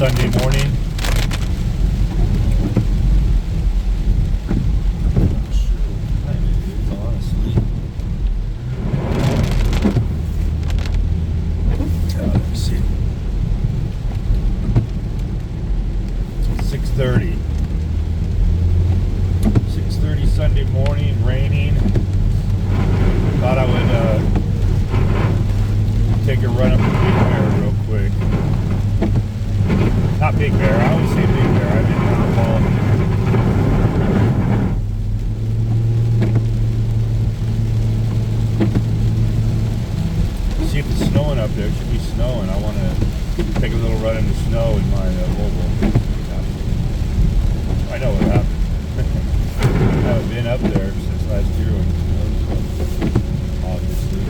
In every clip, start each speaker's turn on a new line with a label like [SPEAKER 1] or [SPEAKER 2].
[SPEAKER 1] Sunday morning. Let me see. 6:30. 6:30 Sunday morning, raining. Thought I would take a run up the Big Bear real quick. Not Big Bear, I always say Big Bear. I'm in Mount Paul. See if it's snowing up there. It should be snowing. I want to take a little run in the snow in my Volvo. I know what happened. I haven't been up there since last year when it snowed, so obviously.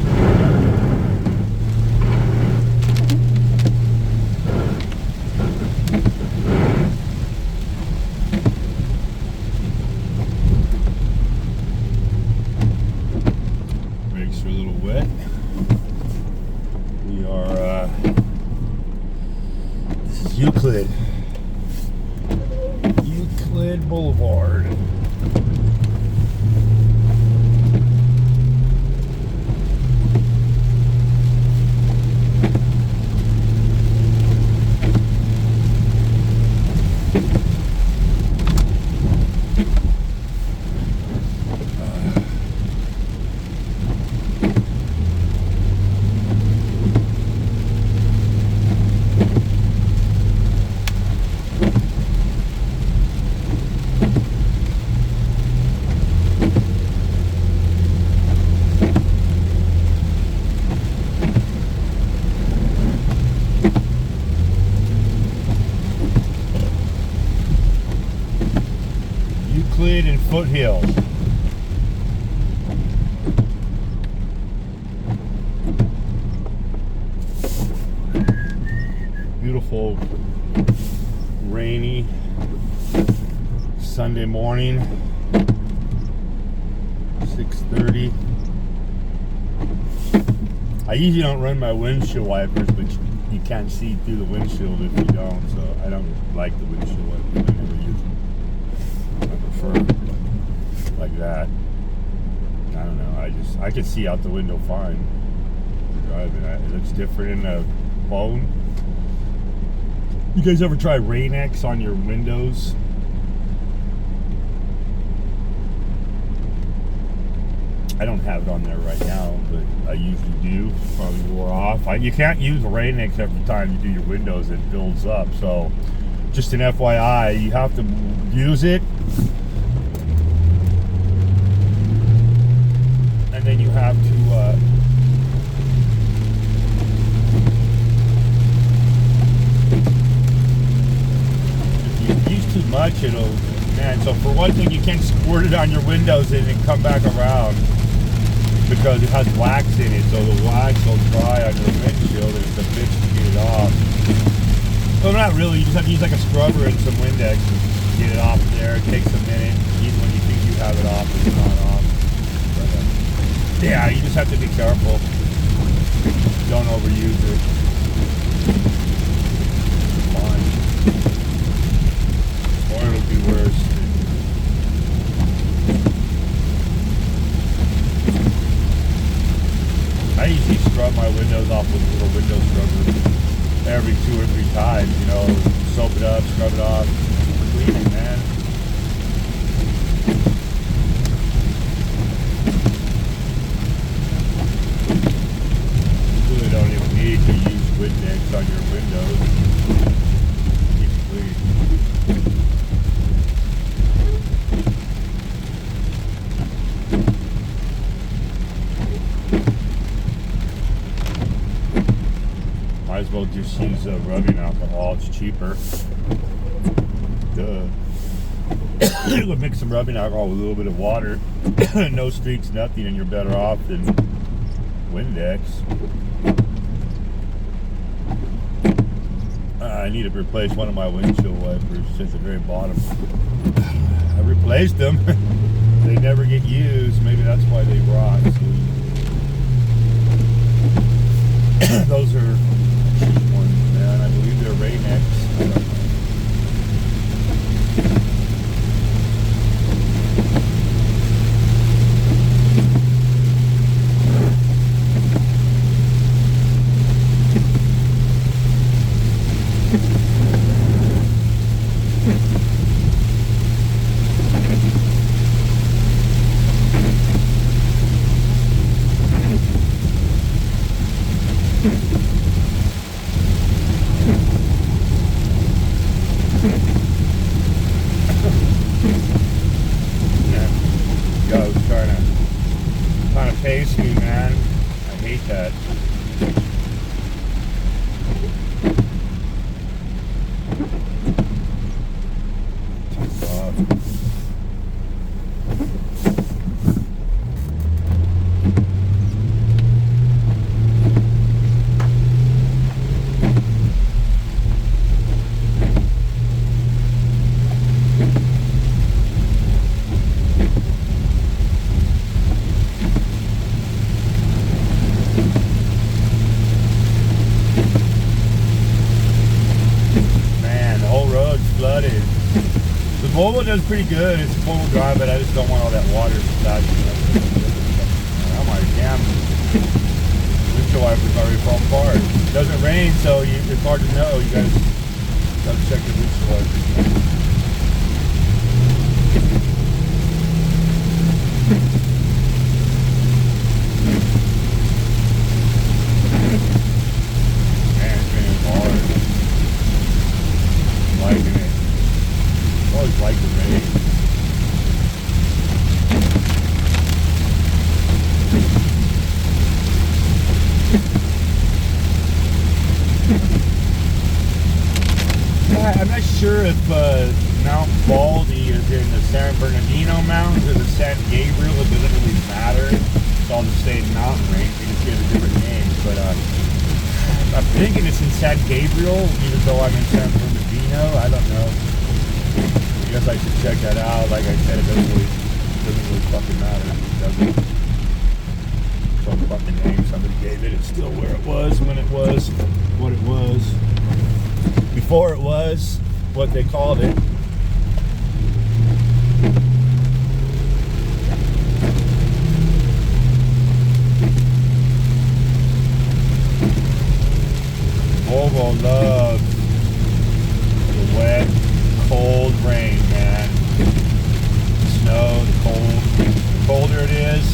[SPEAKER 1] Brakes are a little wet. We are, this is Euclid Boulevard. Euclid and Foothills. Beautiful, rainy Sunday morning, 6:30. I usually don't run my windshield wipers, but you can't see through the windshield if you don't, so I don't like the windshield wipers. I never use them. I prefer like that. I don't know. I can see out the window fine driving. It looks different in the phone. You guys ever try Rain-X on your windows? I don't have it on there right now, but I usually do. Probably wore off. You can't use Rain-X every time you do your windows. It builds up. So, just an FYI, you have to use it, and then you have to So for one thing, you can't squirt it on your windows and then come back around because it has wax in it. So the wax will dry on your windshield and it's a bitch to get it off. Well, not really. You just have to use like a scrubber and some Windex to get it off there. It takes a minute. Even when you think you have it off, it's not off. But, yeah, you just have to be careful. Don't overuse it. Fine. Or it'll be worse. I usually scrub my windows off with a little window scrubber every 2 or 3 times, you know, soap it up, scrub it off, clean it, man. You really don't even need to use Windex on your windows. Keep it clean. Might as well just use rubbing alcohol, it's cheaper. Duh. We'll mix some rubbing alcohol with a little bit of water. No streaks, nothing, and you're better off than Windex. I need to replace one of my windshield wipers at the very bottom. I replaced them. They never get used. Maybe that's why they rot. So. Those are cheap ones, man. I believe they're raing. I don't know. Trying to pace me, man. I hate that. Volvo does pretty good. It's 4-wheel drive, but I just don't want all that water splashing up. Oh my damn! Windshield wipers already fall apart. It doesn't rain, so it's hard to know. You guys gotta check your windshield wipers. Man, it's been hard. I'm liking it. I always like the rain. I'm not sure if Mount Baldy is in the San Bernardino Mountains or the San Gabriel. It doesn't really matter. It's all the same mountain range. You just get a different names. But I'm thinking it's in San Gabriel, even though I'm in San Bernardino. I don't know. I guess I should check that out. Like I said, it doesn't really fucking matter. It doesn't. Some fucking name somebody gave it. It's still where it was when it was what it was. Before it was what they called it. Volvo loves the wet, cold rain, man. The snow, the cold. The colder it is,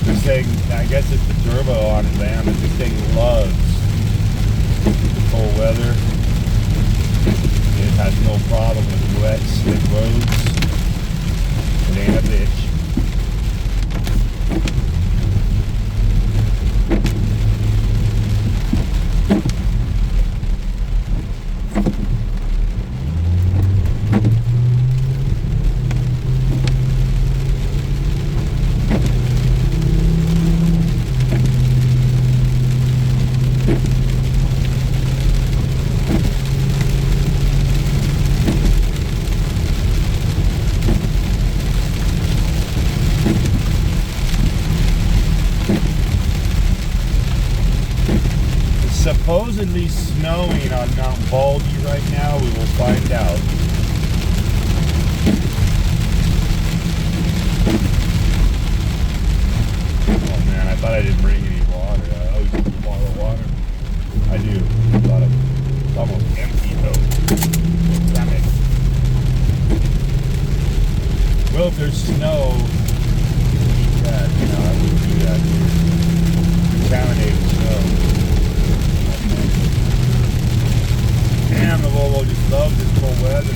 [SPEAKER 1] this thing, I guess it's the turbo on it, man, but this thing loves the cold weather. It has no problem with wet, slick roads. It ain't a bitch. supposedly snowing on Mount Baldy right now. We will find out. Oh man, I thought I didn't bring any water. I always use a bottle of water. I do. I thought it's almost empty though. Damn it. Well, if there's snow, eat that. You know, I would do that here. Contaminated snow. Damn, the Volvo just loves this cold weather.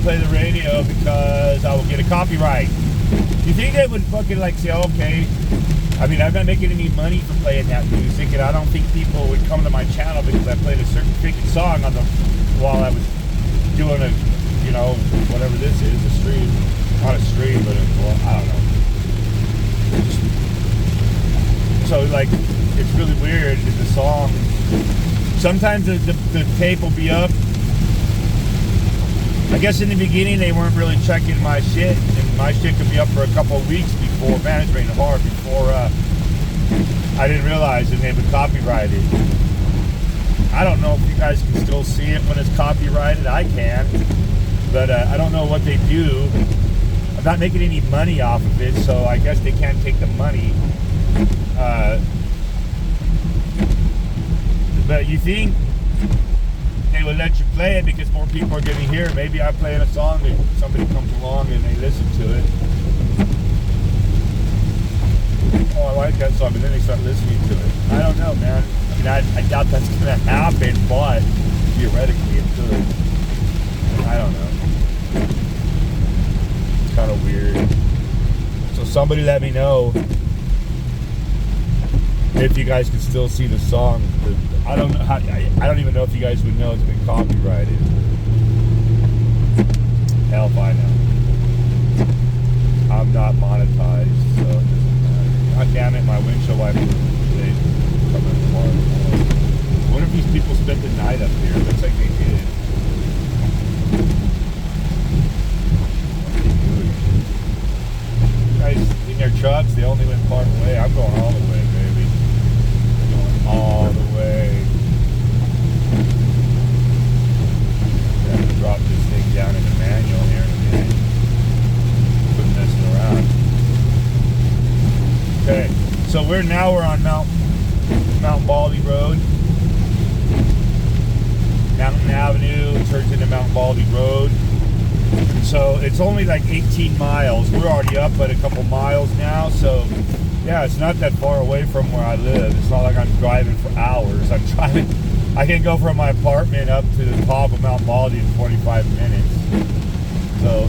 [SPEAKER 1] Play the radio because I will get a copyright. You think they would fucking like say, okay, I mean, I'm not making any money from playing that music, and I don't think people would come to my channel because I played a certain freaking song on the while I was doing a, you know, whatever this is, a stream, not a stream, but well, I don't know. So like, it's really weird in the song. Sometimes the tape will be up. I guess in the beginning they weren't really checking my shit, and my shit could be up for a couple of weeks before, man, it's raining hard, before I didn't realize and they would copyright it. I don't know if you guys can still see it when it's copyrighted. I can, but I don't know what they do. I'm not making any money off of it, so I guess they can't take the money. But you think they would let you play it because more people are going to hear it. Maybe I'm playing a song that somebody comes along and they listen to it. Oh, I like that song, but then they start listening to it. I don't know, man. I mean, I doubt that's going to happen, but theoretically it could. I don't know. It's kind of weird. So somebody let me know if you guys can still see the song. I don't know how, I don't even know if you guys would know it's been copyrighted. Hell if I know. I'm not monetized, so it doesn't matter. God damn it, my windshield wiper today coming apart. I wonder if these people spent the night up here. Looks like they did. You guys in their trucks, they only went part way. I'm going all the way, baby. I'm going all the way. I'm going to drop this thing down in the manual here in a minute. Quit messing around. Okay, so we're on Mount Baldy Road. Mountain Avenue turns into Mount Baldy Road. So it's only like 18 miles. We're already up at a couple miles now, so yeah, it's not that far away from where I live. It's not like I'm driving for hours. I can go from my apartment up to the top of Mount Baldy in 25 minutes. So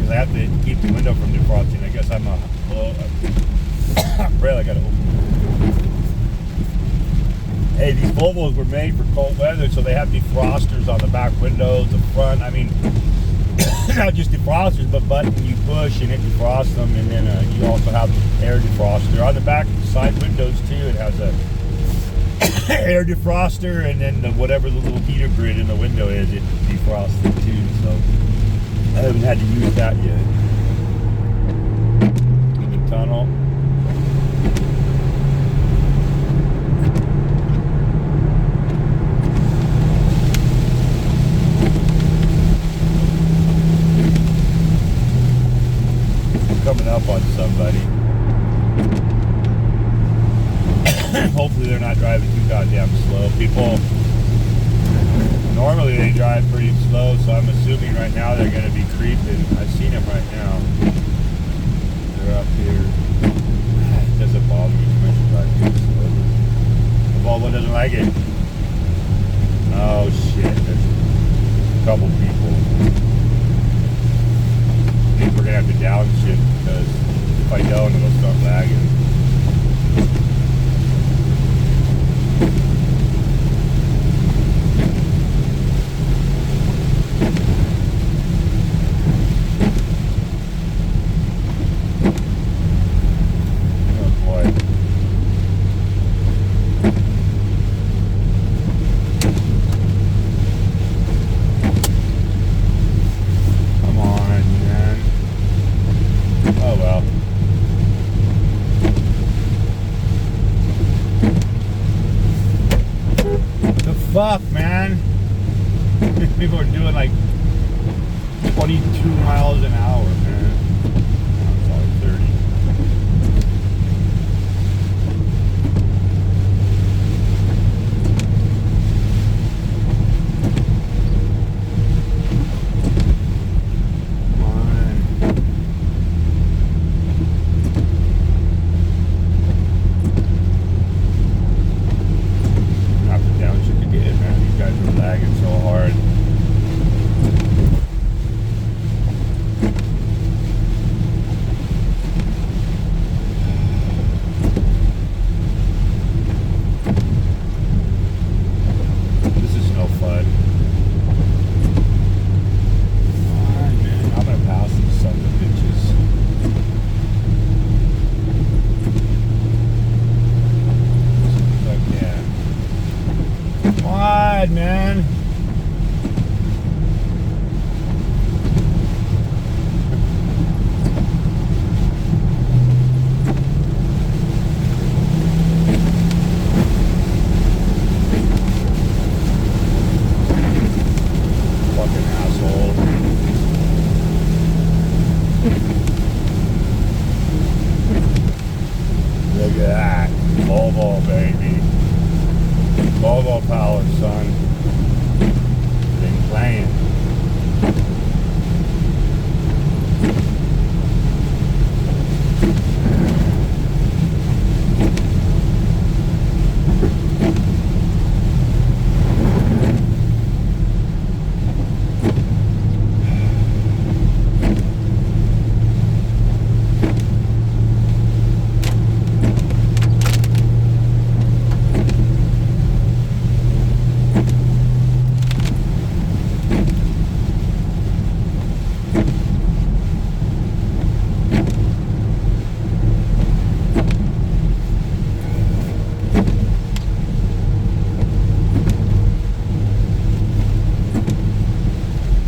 [SPEAKER 1] because I have to keep the window from defrosting. I guess I'm a little afraid I gotta open it. Hey, these Volvos were made for cold weather, so they have defrosters on the back windows, the front. I mean, not just defrosters, but button you push and it defrosts them, and then you also have air defroster on the back side windows too. It has a air defroster, and then whatever the little heater grid in the window is, it defrosts it too. So I haven't had to use that yet. In the tunnel. Coming up on somebody. Hopefully they're not driving too goddamn slow. People, normally they drive pretty slow, so I'm assuming right now they're going to be creeping. I've seen them right now. They're up here. It doesn't bother me too much to drive too slow. The Volvo doesn't like it. Oh shit, there's a couple people. I think we're going to have to downshift, because if I don't, it'll start lagging. Fuck, man. People are doing like 22 miles an hour, man. I'm sorry, 30. Come on. Not the downshift again, man. These guys are lagging so hard. This is no fun. Alright, man. I'm gonna pass these sons of bitches. Again. Come on, man. Fucking asshole. Look at that. Volvo, baby. Volvo power, son. They ain't playing.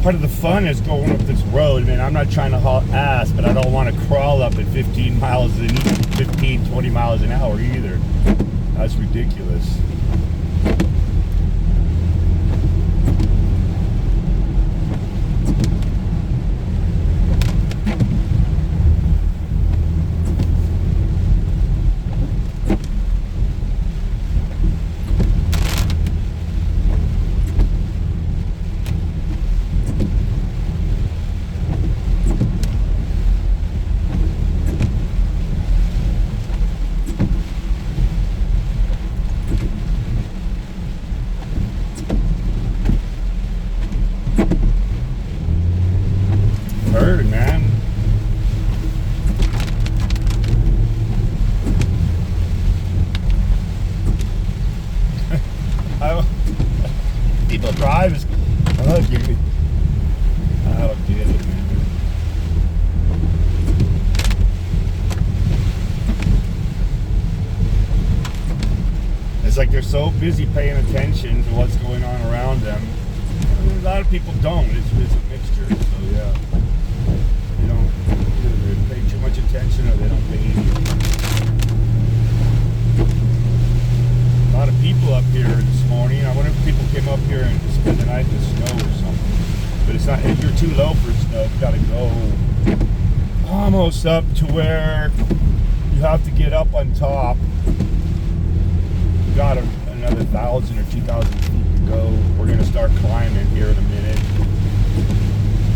[SPEAKER 1] Part of the fun is going up this road, man. I'm not trying to haul ass, but I don't want to crawl up at 15, 20 miles an hour either. That's ridiculous. Because like they're so busy paying attention to what's going on around them. A lot of people don't. It's a mixture. So yeah, they don't either they pay too much attention or they don't pay any. A lot of people up here this morning. I wonder if people came up here and spent the night in the snow or something. But it's not. If you're too low for snow, you got to go almost up to where you have to get up on top. You got another 1,000 or 2,000 feet to go. We're gonna start climbing here in a minute.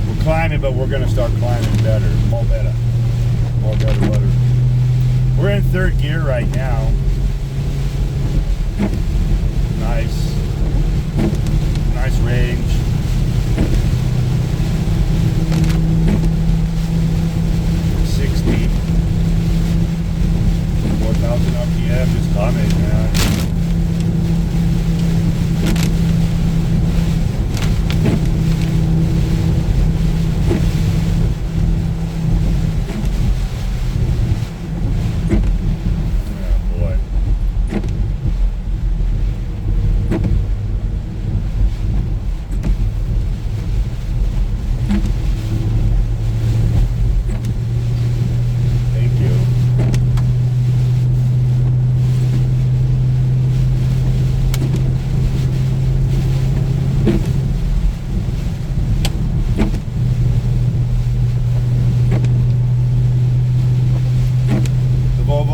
[SPEAKER 1] We're climbing, but we're gonna start climbing better. More better. We're in third gear right now. Nice range. 60. 4,000 RPM just coming, man.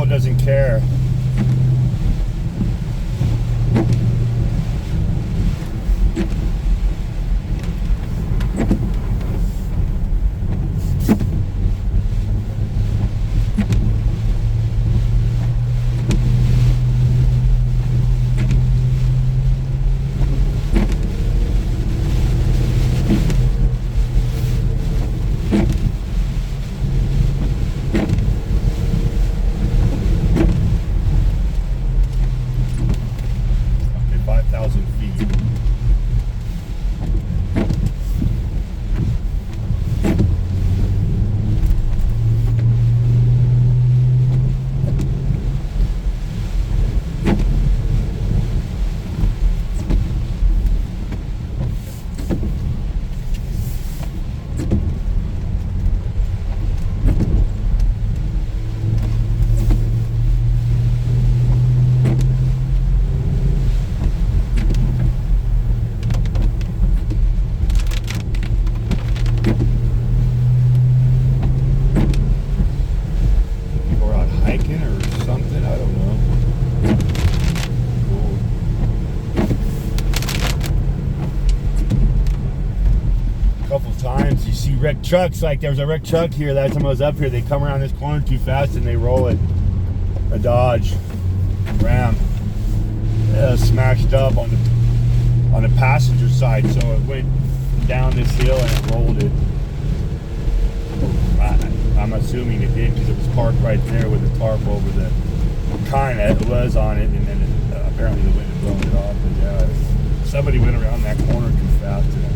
[SPEAKER 1] Doesn't care. Wrecked trucks, like there was a wrecked truck here that time I was up here. They come around this corner too fast and they roll it. A Dodge Ram smashed up on the passenger side, so it went down this hill and it rolled it. I'm assuming it did because it was parked right there with the tarp over the it was on it, and then apparently the wind had blown it off. But yeah, somebody went around that corner too fast in a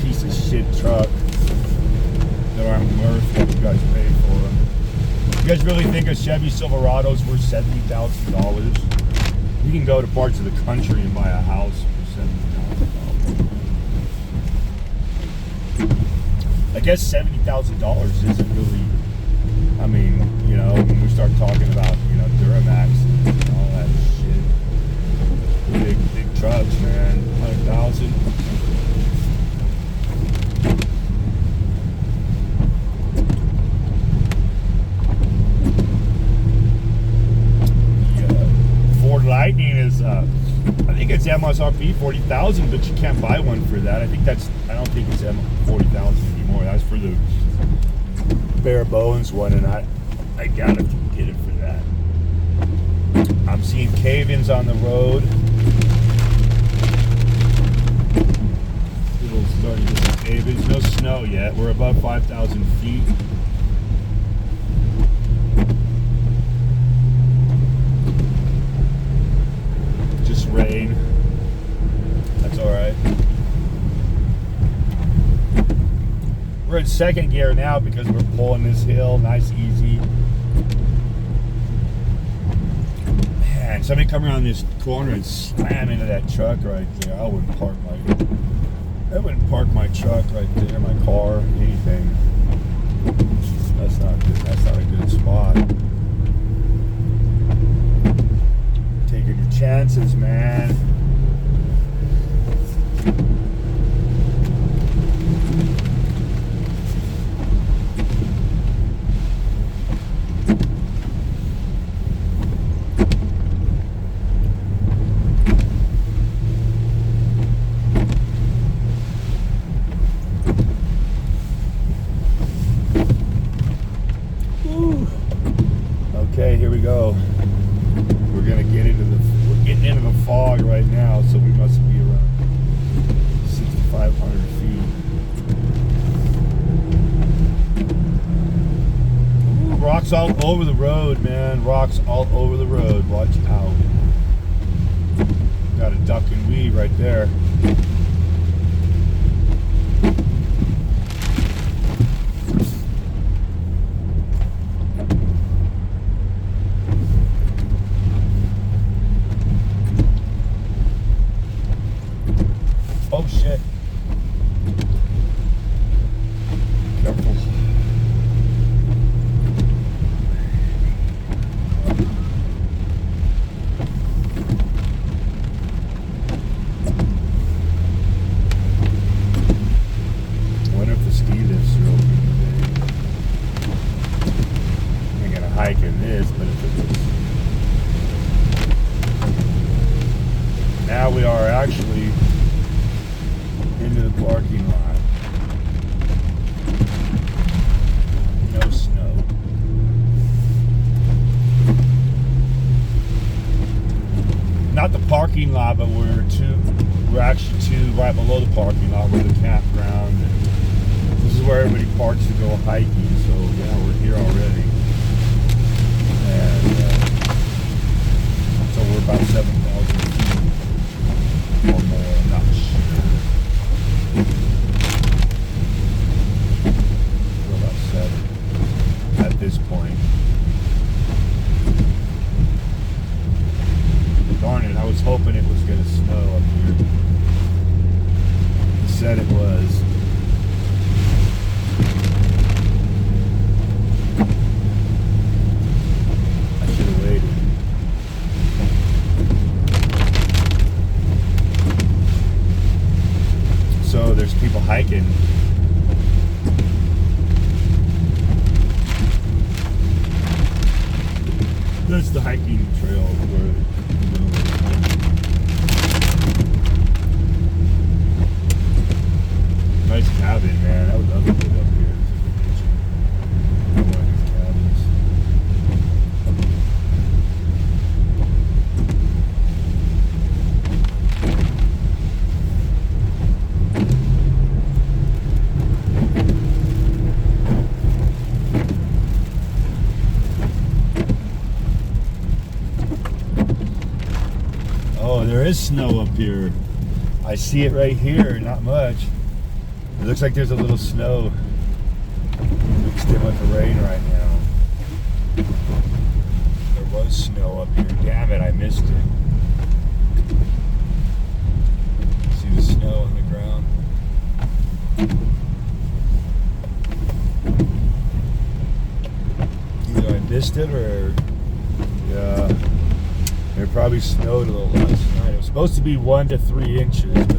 [SPEAKER 1] piece of shit truck. That aren't worth what you guys pay for them. You guys really think a Chevy Silverado's worth $70,000? You can go to parts of the country and buy a house for $70,000. I guess $70,000 isn't really. I mean, you know, when we start talking about, you know, Duramax and all that shit, big trucks, man, 100,000. Lightning is, I think it's MSRP 40,000, but you can't buy one for that. I don't think it's 40,000 anymore. That's for the bare bones one, and I gotta get it for that. I'm seeing cave-ins on the road. People starting to get cave-ins. No snow yet. We're above 5,000 feet. Rain. That's alright. We're in second gear now because we're pulling this hill. Nice, easy. Man, somebody come around this corner and slam into that truck right there, I wouldn't park my truck right there, my car, anything. That's not good. That's not a good spot. Taking your chances, man. Okay, here we go. We're getting into the fog right now, so we must be around 6,500 feet. Ooh, rocks all over the road, man. Rocks all over the road. Watch out. Got a duck and weave right there. Oh shit. Careful. I wonder if the ski lifts are open today. I'm gonna hike in this, but if it was... Now we are actually into the parking lot. No snow. Not the parking lot, but we're actually right below the parking lot. We're the campground. And this is where everybody parks to go hiking. So yeah, we're here already. And so we're about 7,000 feet or more. I'm not sure. We're about 7 at this point. Darn it, I was hoping it was going to snow up here. He said it was. I should have waited. So there's people hiking. That's the hiking trail where, nice cabin, man. I would love to live up here. I like these cabins. Oh, there is snow up here. I see it right here, not much. It looks like there's a little snow mixed in with the rain right now. There was snow up here. Damn it, I missed it. See the snow on the ground? Either I missed it or, yeah. It probably snowed a little last night. It was supposed to be 1 to 3 inches, but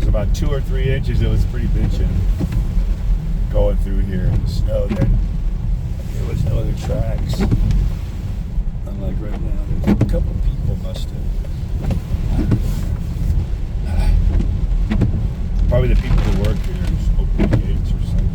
[SPEAKER 1] about 2 or 3 inches. It was pretty bitchin' going through here in the snow. Then there was no other tracks. Unlike right now, there's a couple people must have. Probably the people who work here just open the gates or something.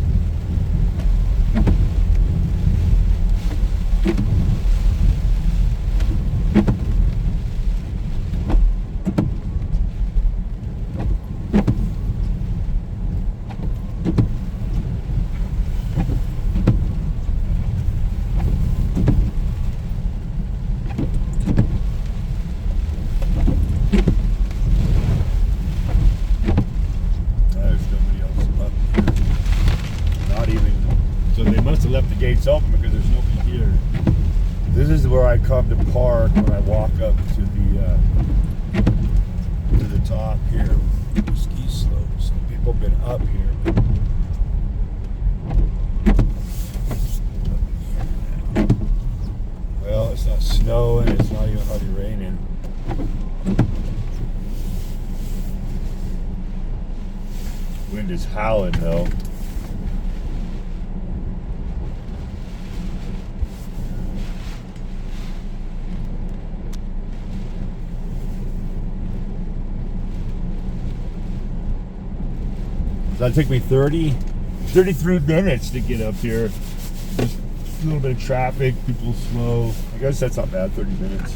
[SPEAKER 1] the gates open because there's nobody here. This is where I come to park when I walk up to the top here, the ski slope. So people have been up here. Well, it's not snowing, it's not even hardly raining. Wind is howling though. That took me 33 minutes to get up here. Just a little bit of traffic, people slow. I guess that's not bad, 30 minutes.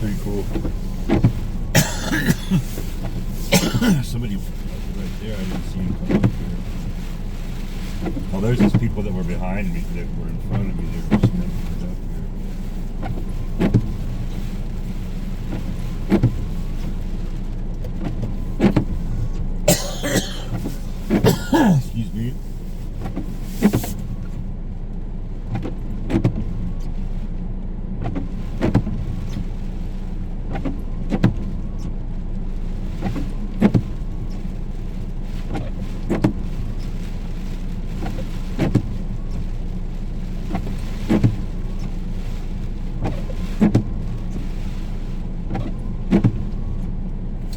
[SPEAKER 1] Pretty cool. Somebody right there, I didn't see him come up here. Oh, there's these people that were behind me that were in front of me. They were just never up here. Excuse me.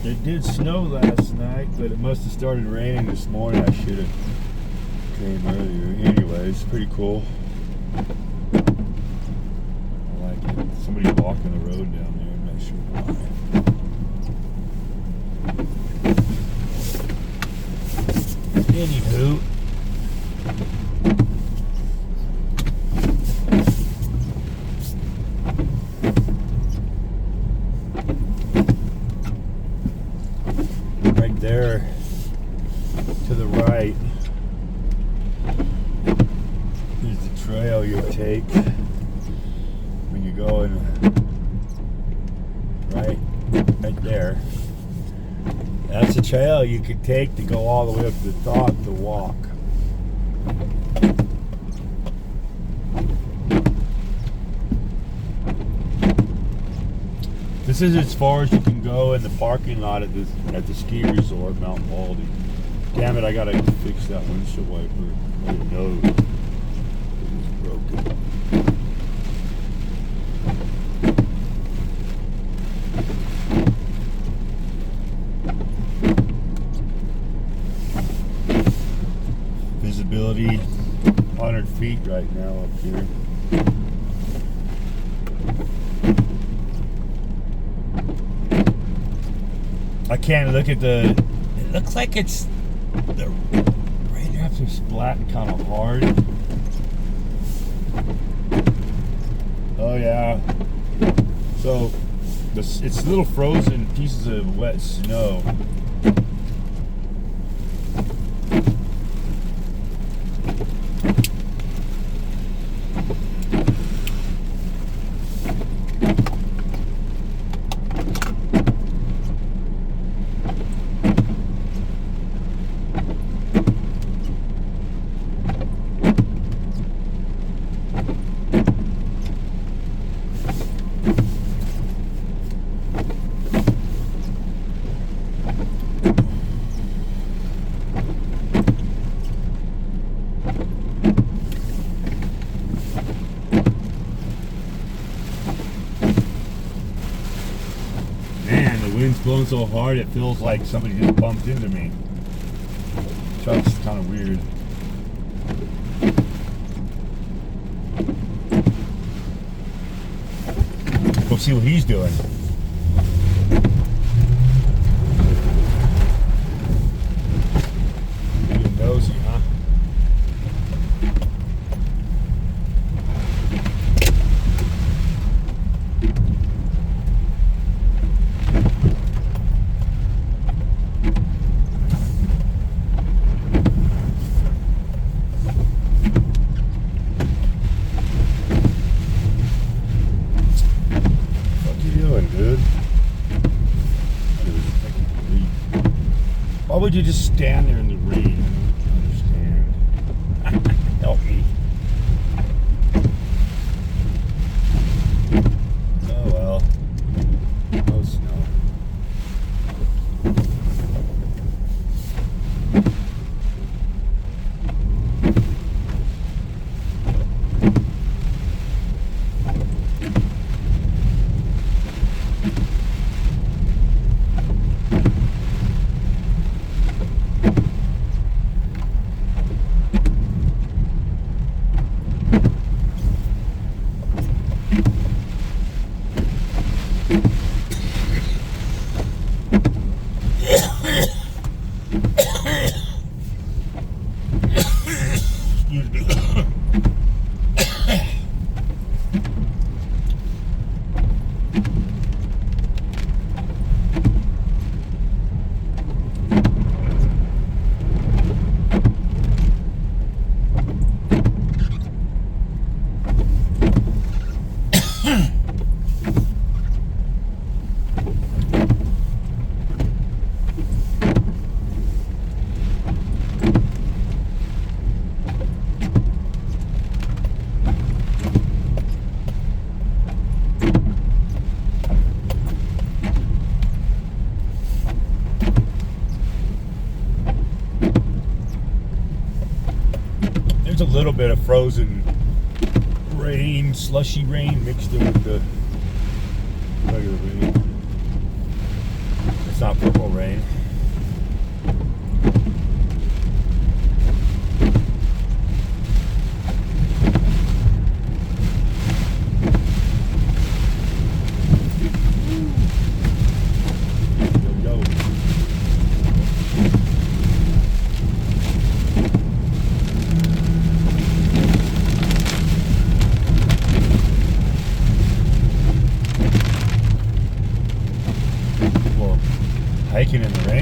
[SPEAKER 1] It did snow last night, but it must have started raining this morning. I should have came earlier. Anyway, it's pretty cool. I like it. Somebody walking the road down there. I'm not sure why. Anywho. There to the right is the trail you take when you're going right there. That's the trail you could take to go all the way up to the top to walk. This is as far as you can go in the parking lot at the ski resort, Mount Baldy. Damn it, I gotta fix that windshield wiper. My nose is broken. Visibility 100 feet right now up here. I can't look at the. It looks like it's the raindrops are splatting kind of hard. Oh yeah. So it's little frozen pieces of wet snow. Man, the wind's blowing so hard it feels like somebody just bumped into me. Truck's kind of weird. Go see what he's doing. Being nosy, huh? Why would you just stand there in the rain? I don't understand. Help me. Oh well. No snow. Excuse me. There's a little bit of frozen rain, slushy rain mixed in with the regular rain. It's not purple rain. Hiking in the rain.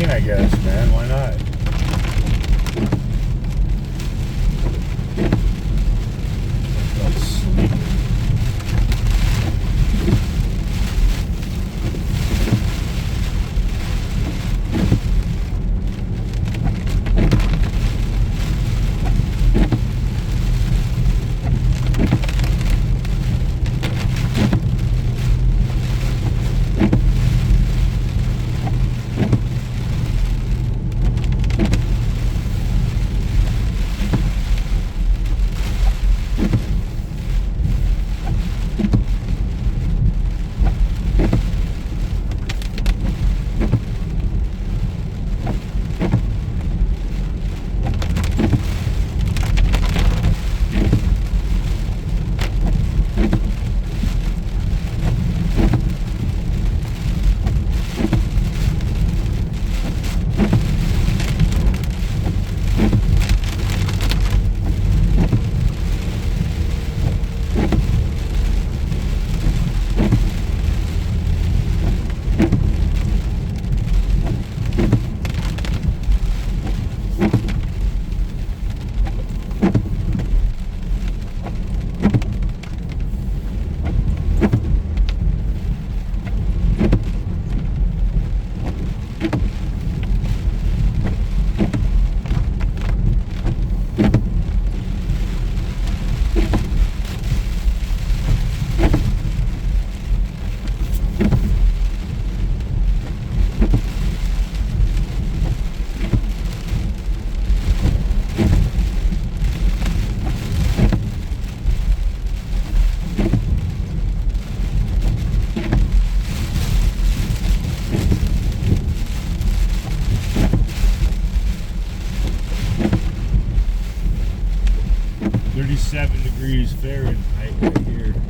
[SPEAKER 1] 37 degrees Fahrenheit right here. So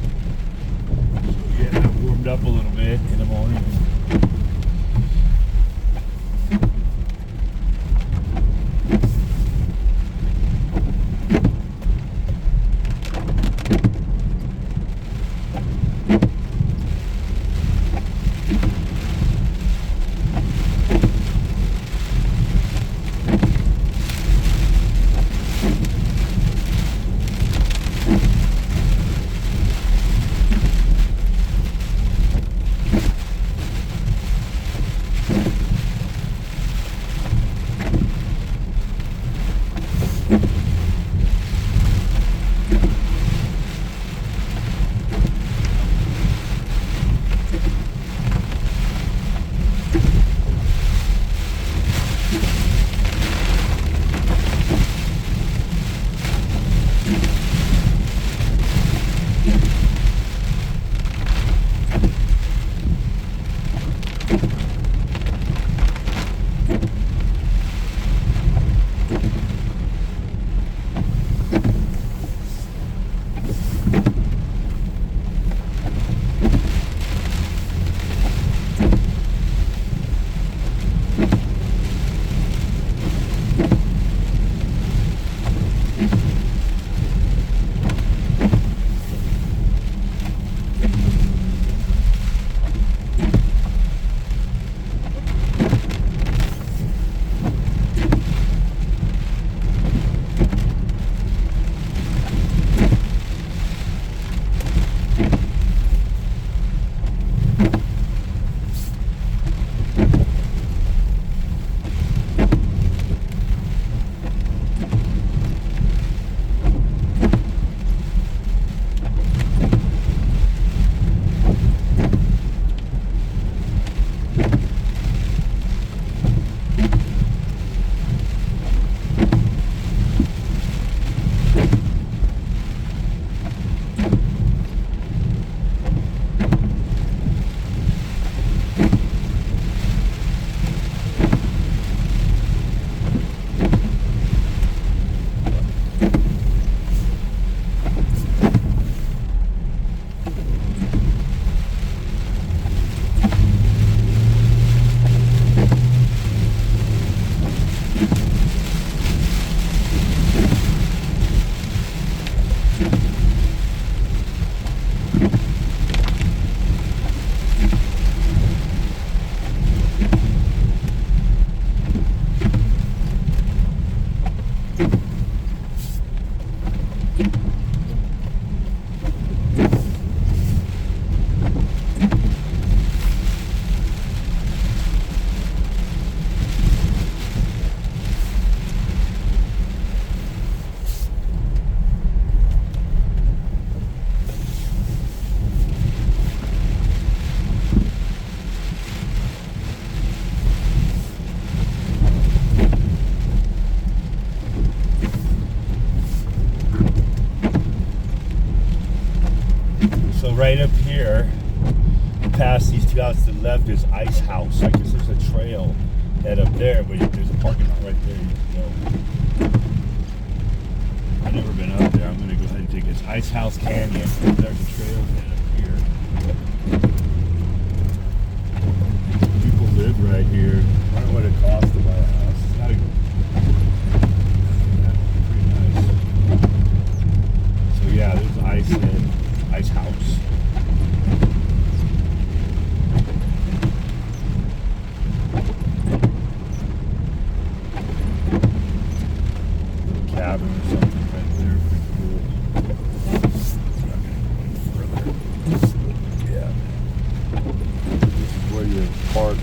[SPEAKER 1] yeah, I warmed up a little bit in the morning. Right up here, past these two houses to the left, is Ice House. I guess there's a trail head up there, but there's a parking lot right there you can go. I've never been up there. I'm going to go ahead and take this Ice House Canyon. There's a trail head up here. People live right here. I don't know what it costs to buy a house. It's not a pretty nice. So yeah, there's Ice House. Cabin or something right there, pretty cool. Not gonna go any further. Yeah. This is where you park.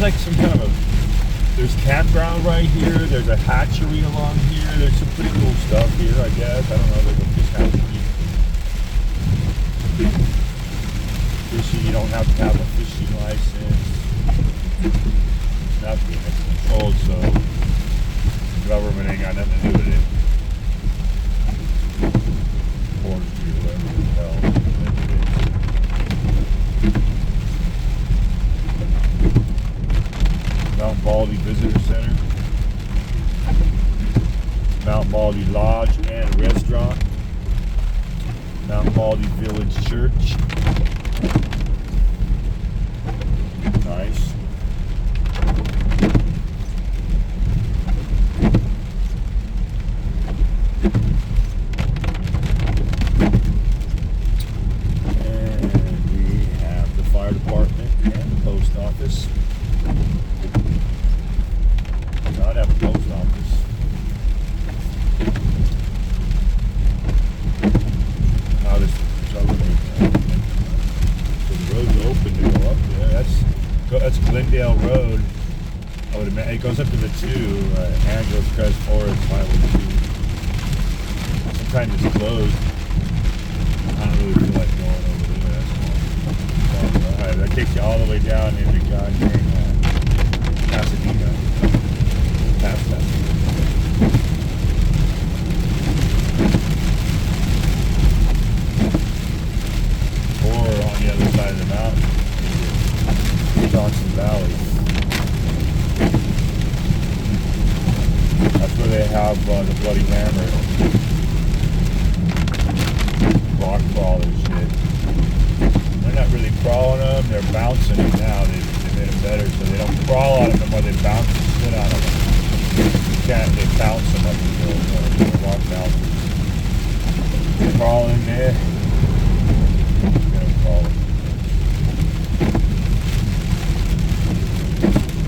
[SPEAKER 1] Like some kind of a, there's campground right here, there's a hatchery along here, there's some pretty cool stuff here, I guess. I don't know, there's a fish hatchery. Fishing, you don't have to have a fishing license. Nothing, it's controlled, so the government ain't got nothing to do with it. Forestry, whatever the hell. Mount Baldy Visitor Center, Mount Baldy Lodge and Restaurant, Mount Baldy Village Church. Nice. And we have the fire department and the post office. I'd have a post office. Now this government, so the road's open to go up there. That's Glendale Road. I would imagine it goes up to the 2, Angeles Crest Forest Highway 2. Sometimes it's closed. I don't really feel like going over there. That's long ride. That takes you all the way down into goddamn Pasadena. Past that. Or on the other side of the mountain, Johnson Valley. That's where they have the Bloody Hammer, rock crawl and shit. They're not really crawling them; they're bouncing them now. They made them better, so they don't crawl on them anymore. They bounce the shit out of them. They bounce them up the hill, walk down. Crawl in there.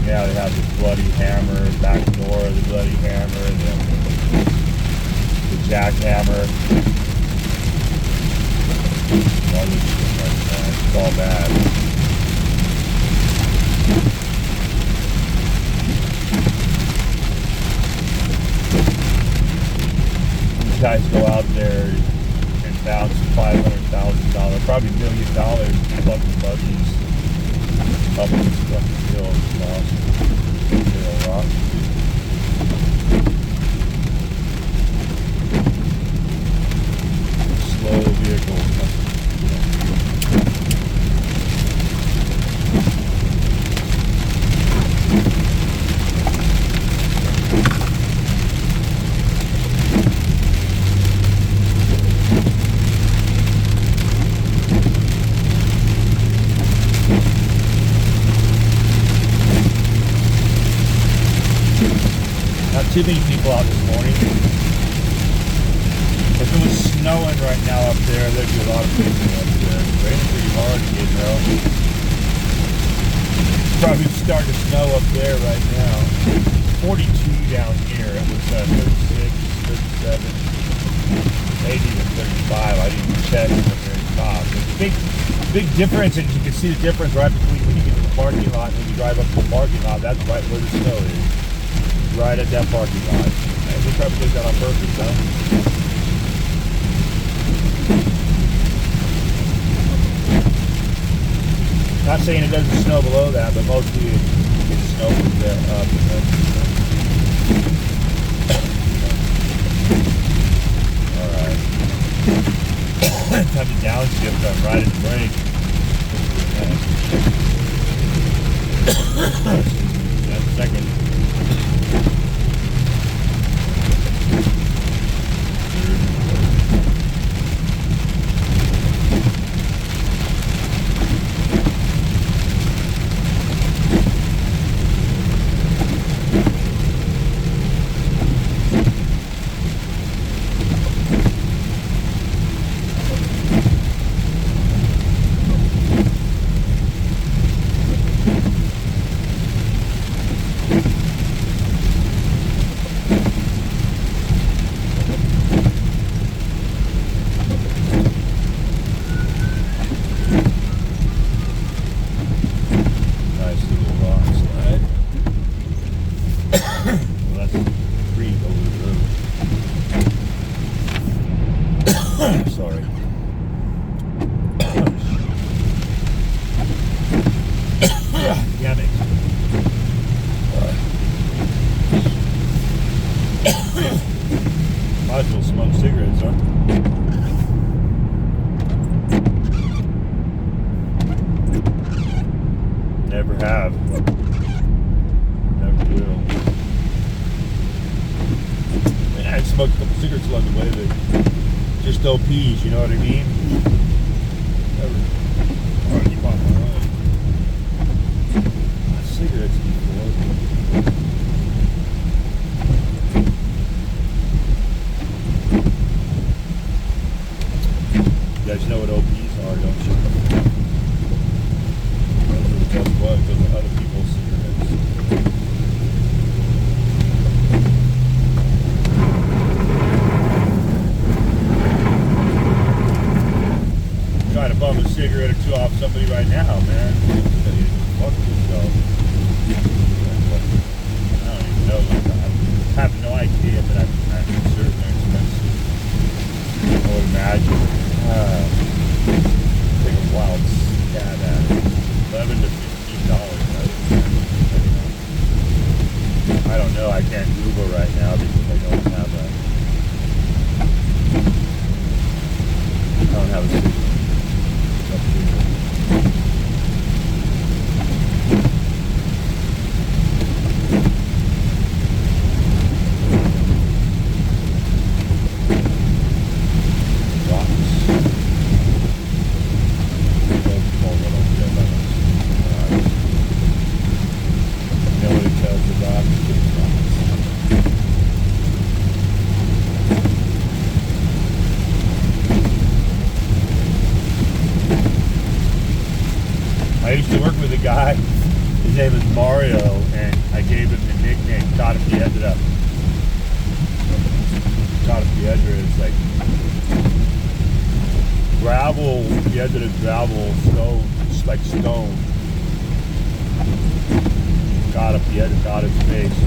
[SPEAKER 1] Yeah, they have the Bloody Hammer, back door of the Bloody Hammer, the jackhammer. All this shit like that. It's all bad. Guys go out there and bounce $500,000, probably $1 million fucking buggies up in this fucking hill. It's awesome. Hill rock. Slow vehicles. Too many people out this morning. If it was snowing right now up there, there'd be a lot of people up there. It's raining pretty hard again though. Probably starting to snow up there right now. 42 down here. It was 36, 37, maybe even 35. I didn't even check at the very top. There's a big difference, and you can see the difference right between when you get to the parking lot and when you drive up to the parking lot. That's right where the snow is. Right at that parking lot. And they probably did that on purpose, huh? Not saying it doesn't snow below that, but mostly it snows up. Alright. Time to downshift, I'm riding the brake. That's a second. Sorry. Damn it. Might as well smoke cigarettes, huh? Never have. Never will. I smoked a couple cigarettes along the way that just OPs, you know what I mean? Already bought my own. Cigarettes before. You guys know what OPs are, don't you? Those are other people's cigarettes. Trying to bum a cigarette or two off somebody right now, man. Fuck yourself. I don't even know. Like, I have no idea, but I'm certain they're expensive. I would imagine. Take a wild stab at it. $11 to $15. I don't know. I can't Google right now because I don't have a cigarette. I used to work with a guy, his name is Mario, and I gave him the nickname Cara Piedra. Cara Piedra is like gravel, piedra, gravel, stone, just like stone. Cara Piedra, Cara's face.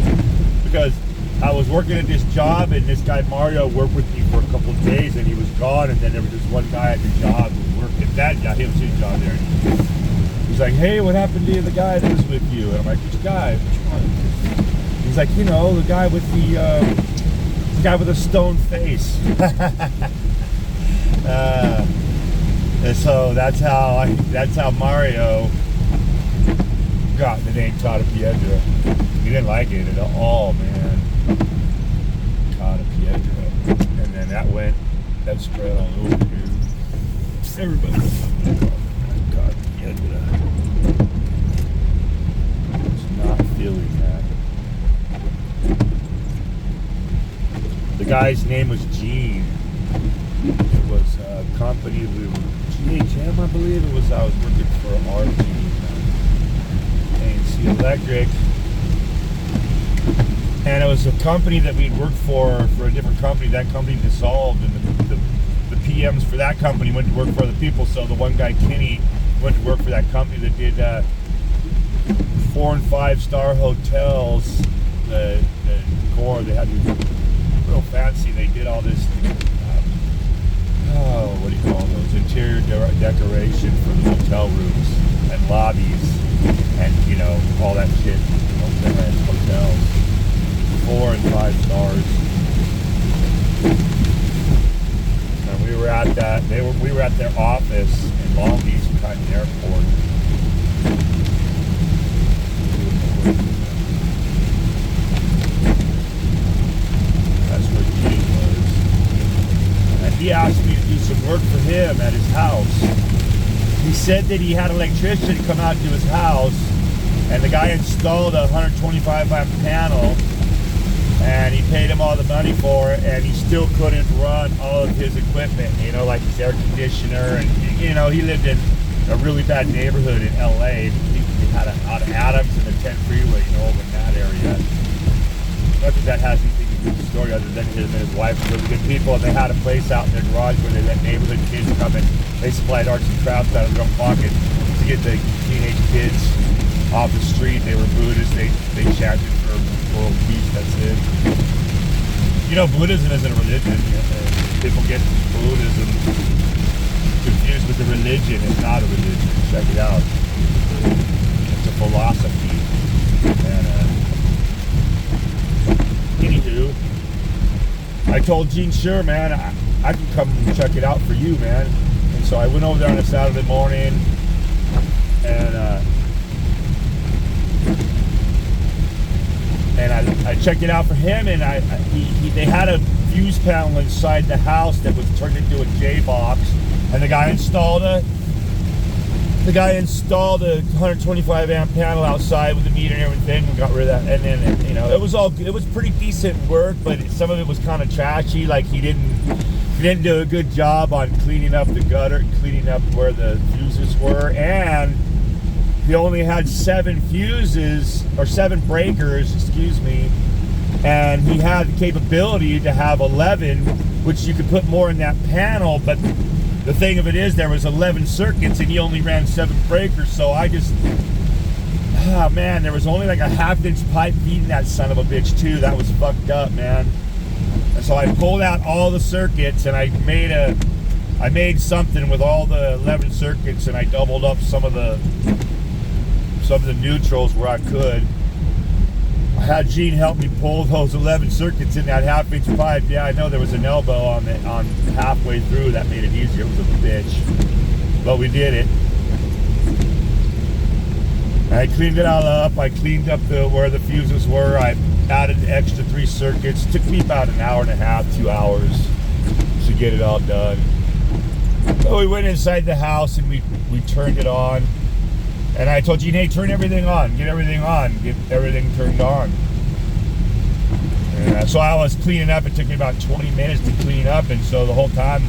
[SPEAKER 1] Because I was working at this job, and this guy Mario worked with me for a couple of days, and he was gone, and then there was this one guy at the job who worked at that job, he was his job there. He's like, hey, what happened to the guy that was with you? And I'm like, which guy? Which one? He's like, you know, the guy with the guy with a stone face. And so that's how Mario got the name Cara Piedra. He didn't like it at all, man. Cara Piedra. And then that spread all over here. Everybody was Cara Piedra. Not feeling that. The guy's name was Gene. It was a company, GHM, I believe it was. I was working for RG, ANC Electric, and it was a company that we'd worked for a different company. That company dissolved, and the PMs for that company went to work for other people. So the one guy, Kenny, went to work for that company that did 4- and 5-star hotels. The core, they had these real fancy. They did all this. What do you call those? Interior decoration for the hotel rooms and lobbies, and you know all that shit. Hotels, 4- and 5 stars. And we We were at that. We were at their office in Long Beach, kind of airport. That's where Gene was. And he asked me to do some work for him at his house. He said that he had an electrician come out to his house, and the guy installed a 125 amp panel, and he paid him all the money for it, and he still couldn't run all of his equipment, you know, like his air conditioner, and, you know, he lived in a really bad neighborhood in LA. He had out of Adams and the 10 freeway, you know, over in that area. Not that that has anything to do with the story, other than him and his wife were really good people, and they had a place out in their garage where they let neighborhood kids come in. They supplied arts and crafts out of their own pocket to get the teenage kids off the street. They were Buddhists. They chanted for world peace. That's it. You know, Buddhism isn't a religion. People get Buddhism confused with the religion. It's not a religion. Check it out. It's a philosophy. And anywho, I told Gene, sure, man, I can come and check it out for you, man. And so I went over there on a Saturday morning, and I checked it out for him, and they had a fuse panel inside the house that was turned into a J-box, and the guy installed a 125 amp panel outside with the meter and everything, and got rid of that. And then, you know, it was pretty decent work, but some of it was kind of trashy. Like he didn't do a good job on cleaning up the gutter and cleaning up where the fuses were, and he only had 7 fuses, or 7 breakers, excuse me, and he had the capability to have 11, which you could put more in that panel, but the thing of it is there was 11 circuits and he only ran 7 breakers, so I just, oh man, there was only like a 1/2 inch pipe feeding that son of a bitch too. That was fucked up, man. And so I pulled out all the circuits, and I made something with all the 11 circuits, and I doubled up some of the neutrals where I could. I had Gene help me pull those 11 circuits in that 1/2 inch pipe. Yeah, I know there was an elbow on halfway through that made it easier. It was a bitch, but we did it. I cleaned it all up. I cleaned up where the fuses were. I added the extra 3 circuits. It took me about an hour and a half, 2 hours to get it all done. So we went inside the house and we turned it on. And I told Gene, hey, turn everything on, get everything turned on. And so I was cleaning up. It took me about 20 minutes to clean up, and so the whole time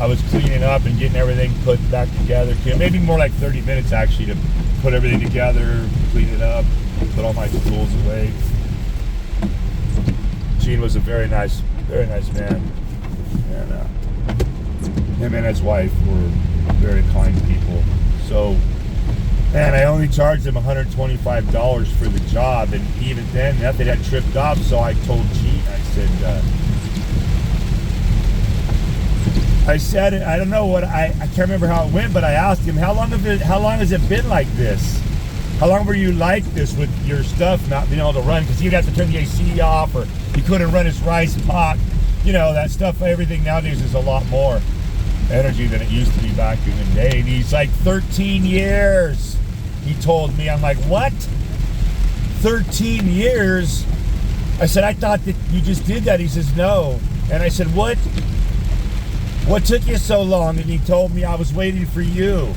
[SPEAKER 1] I was cleaning up and getting everything put back together. Maybe more like 30 minutes actually to put everything together, clean it up, put all my tools away. Gene was a very nice man, and him and his wife were very kind people. So. And I only charged them $125 for the job, and even then, nothing had tripped off. So I told Gene, I said, I don't know what I can't remember how it went, but I asked him, how long has it been like this? How long were you like this with your stuff not being able to run? Because he'd have to turn the AC off, or he couldn't run his rice pot. You know, that stuff. Everything nowadays is a lot more energy than it used to be back in the day. And he's like, 13 years. He told me. I'm like, what? 13 years? I said, I thought that you just did that. He says, no. And I said, what took you so long? And he told me, I was waiting for you.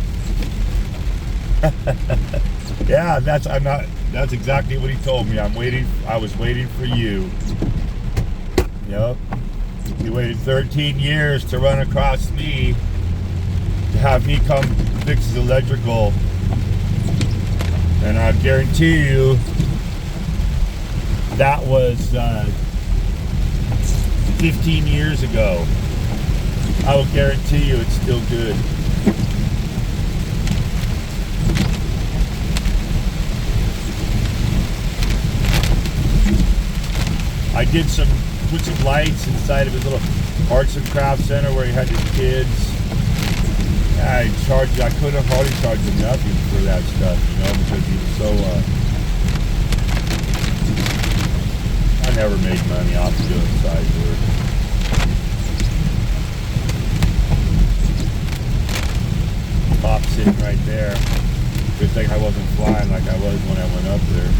[SPEAKER 1] Yeah, that's exactly what he told me. I was waiting for you. Yep. He waited 13 years to run across me, to have me come fix his electrical. And I guarantee you, that was 15 years ago. I will guarantee you it's still good. I did put some lights inside of his little arts and crafts center where he had his kids. I couldn't hardly charge him nothing for that stuff, you know, because he was so, I never made money off doing side work. top sitting right there. Good thing I wasn't flying like I was when I went up there.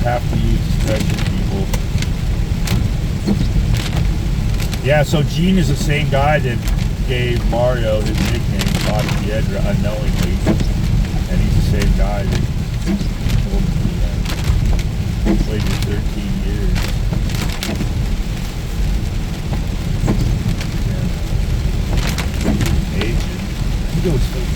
[SPEAKER 1] Have to use discretion, people. Yeah, so Gene is the same guy that gave Mario his nickname, Todd Piedra, unknowingly. And he's the same guy that told me that. Played for 13 years. Yeah. Agent. I think it was 13.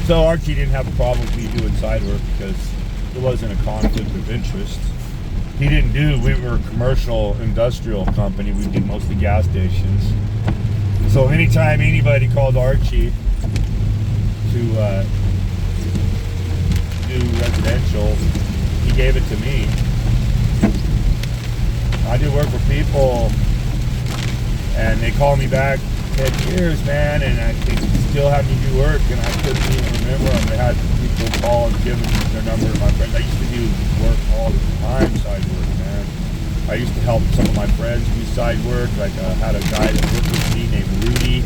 [SPEAKER 1] So Archie didn't have a problem with me doing side work because it wasn't a conflict of interest. We were a commercial industrial company. We did mostly gas stations. So anytime anybody called Archie to do residential, he gave it to me. I do work for people and they call me back 10 years, man, and they still have me do work, and I couldn't even remember them. They had people call and give me their number to my friends. I used to do work all the time, side work, man. I used to help some of my friends do side work. Like I had a guy that worked with me named Rudy.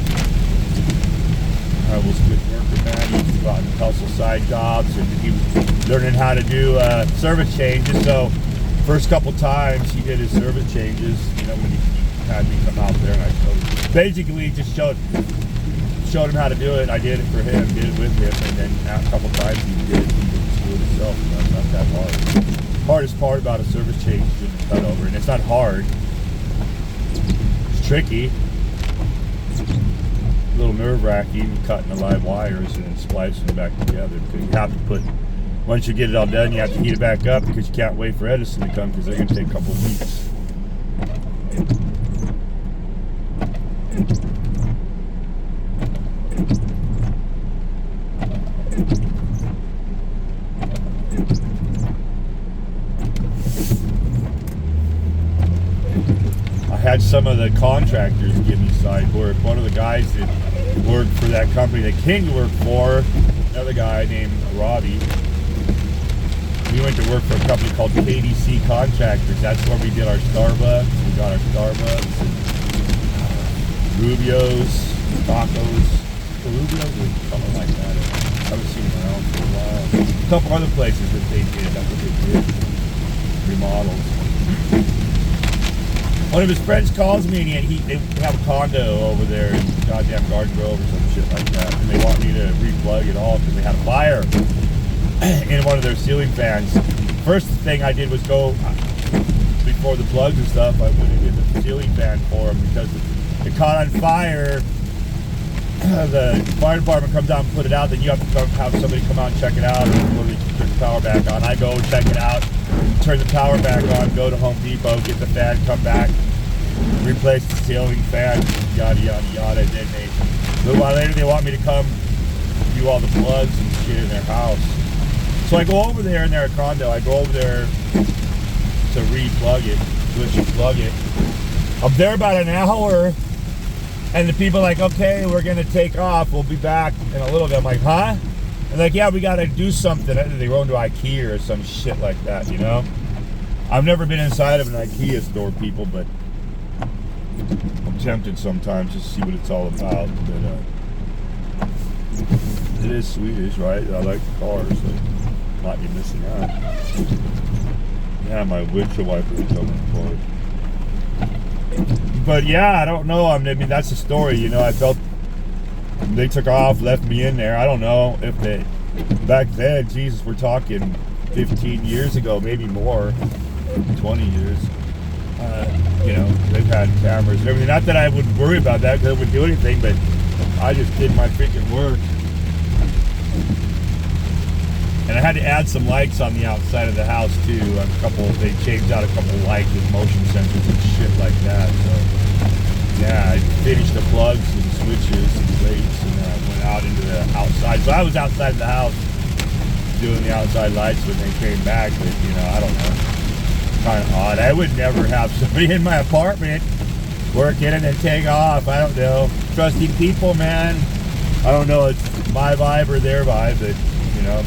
[SPEAKER 1] I was a good worker, man. He used to go out and hustle side jobs, and he was learning how to do service changes. So first couple times he did his service changes, you know, when he had me come out there, and I basically just showed him how to do it. I did it for him, did it with him, and then a couple times he did it himself. You know, it's not that hard. Hardest part about a service change is doing the cutover, and it's not hard. It's tricky. It's a little nerve-wracking cutting the live wires and then splicing them back together, because you have to put, once you get it all done, you have to heat it back up because you can't wait for Edison to come, because they're going to take a couple of weeks. I had some of the contractors give me side work. One of the guys that worked for that company that King worked for, another guy named Robbie, we went to work for a company called KDC Contractors. That's where we did our Starbucks. We got our Starbucks and Rubio's, tacos. Rubio's or something like that. I haven't seen them around for a while. A couple other places that they did. That's what they did. Remodels. One of his friends calls me, and they have a condo over there in goddamn Garden Grove or some shit like that, and they want me to replug it all because they had a fire in one of their ceiling fans. First thing I did was go, before the plugs and stuff, I went and did the ceiling fan for them because it caught on fire. The fire department comes out and put it out, then you have to have somebody come out and check it out, and literally turn the power back on. I go check it out, turn the power back on, go to Home Depot, get the fan, come back, replace the ceiling fan, yada yada yada. And then a little while later they want me to come do all the plugs and shit in their house. So I go over there in their condo, I go over there to re-plug it, switch and plug it. I'm there about an hour, and the people are like, okay, we're gonna take off, we'll be back in a little bit. I'm like, huh? And like, yeah, we gotta do something. They go into IKEA or some shit like that, you know? I've never been inside of an IKEA store, people, but I'm tempted sometimes just to see what it's all about. But it is Swedish, right? I like the cars, so might be missing out. Yeah, my windshield wiper is coming apart. But yeah, I don't know. I mean, that's the story, you know. I felt they took off, left me in there. I don't know if they, back then, Jesus, we're talking 15 years ago, maybe more, 20 years. You know, they've had cameras and everything. Not that I would worry about that because it wouldn't do anything, but I just did my freaking work. And I had to add some lights on the outside of the house too. They changed out a couple lights with motion sensors and shit like that. So yeah, I finished the plugs and switches and plates, and then I went out into the outside. So I was outside the house doing the outside lights when they came back, but you know, I don't know. kind of odd. I would never have somebody in my apartment work in and then take off. I don't know. Trusting people, man. I don't know. It's my vibe or their vibe, but you know.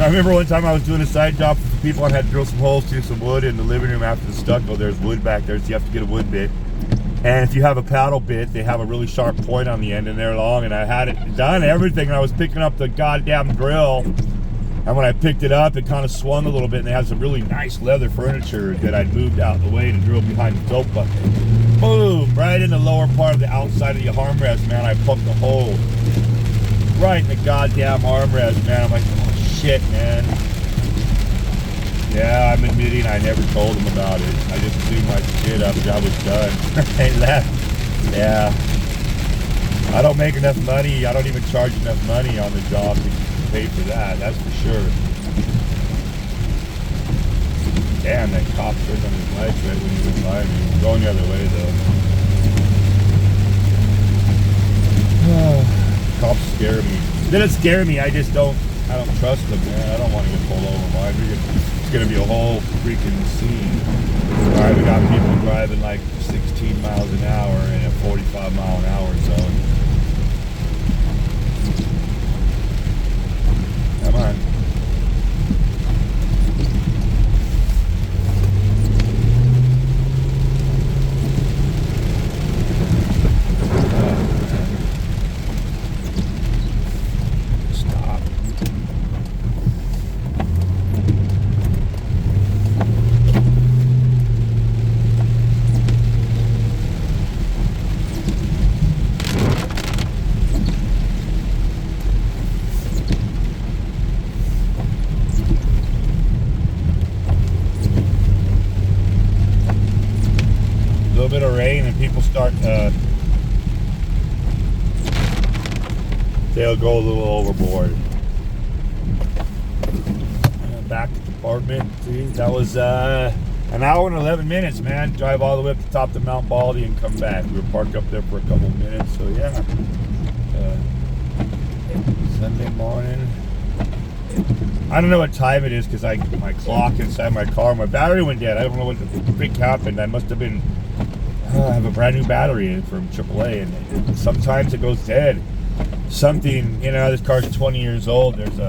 [SPEAKER 1] I remember one time I was doing a side job for people and had to drill some holes through some wood in the living room after the stucco. There's wood back there, so you have to get a wood bit. And if you have a paddle bit, they have a really sharp point on the end and they're long. And I had it done, everything, and I was picking up the goddamn drill. And when I picked it up, it kind of swung a little bit, and they had some really nice leather furniture that I'd moved out of the way to drill behind the tilt bucket. Boom! Right in the lower part of the outside of the armrest, man. I poked a hole right in the goddamn armrest, man. I'm like, oh shit, man. Yeah, I'm admitting I never told them about it. I just threw my shit up, job was done. They left. Yeah. I don't make enough money. I don't even charge enough money on the job to pay for that, that's for sure. Damn, that cop turned on his lights right when he was by me. I'm going the other way though. Cops scare me. They don't scare me, I just don't trust them, man. I don't want to get pulled over. It's gonna be a whole freaking scene. Alright, we got people driving like 16 miles an hour in a 45 mile an hour zone. Come on. Stop. Bit of rain and people start they'll go a little overboard. Back to the apartment. See, that was an hour and 11 minutes, man. Drive all the way up the top of Mount Baldy and come back. We were parked up there for a couple minutes, so yeah. Sunday morning. I don't know what time it is because my clock inside my car, my battery went dead. I don't know what the freak happened. I must have been I have a brand new battery from AAA, and sometimes it goes dead. Something, you know, this car's 20 years old. There's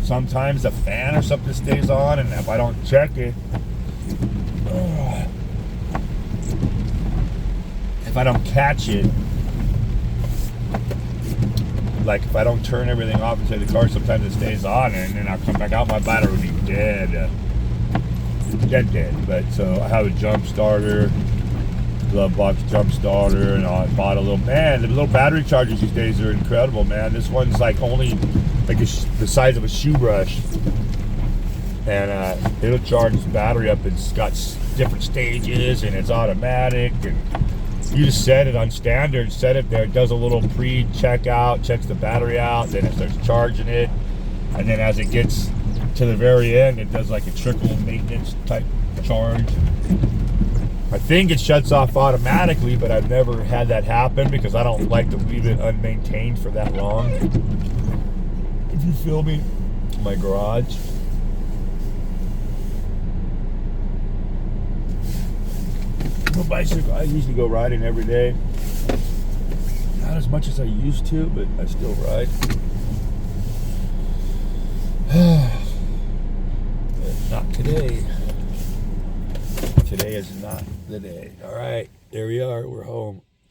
[SPEAKER 1] sometimes a fan or something stays on, and if I don't check it, if I don't catch it, like if I don't turn everything off inside the car, sometimes it stays on, and then I'll come back out, my battery will be dead. Dead. But so I have a jump starter. Glove box jump starter, and I bought a little, man, the little battery chargers these days are incredible, man. This one's like only like the size of a shoe brush, and it'll charge the battery up. It's got different stages and it's automatic, and you just set it on standard, set it there. It does a little pre-checkout, checks the battery out, then it starts charging it, and then as it gets to the very end, it does like a trickle maintenance type charge. I think it shuts off automatically, but I've never had that happen because I don't like to leave it unmaintained for that long. If you feel me, my garage. No bicycle. I usually go riding every day. Not as much as I used to, but I still ride. But not today. Today is not the day. All right, there we are. We're home.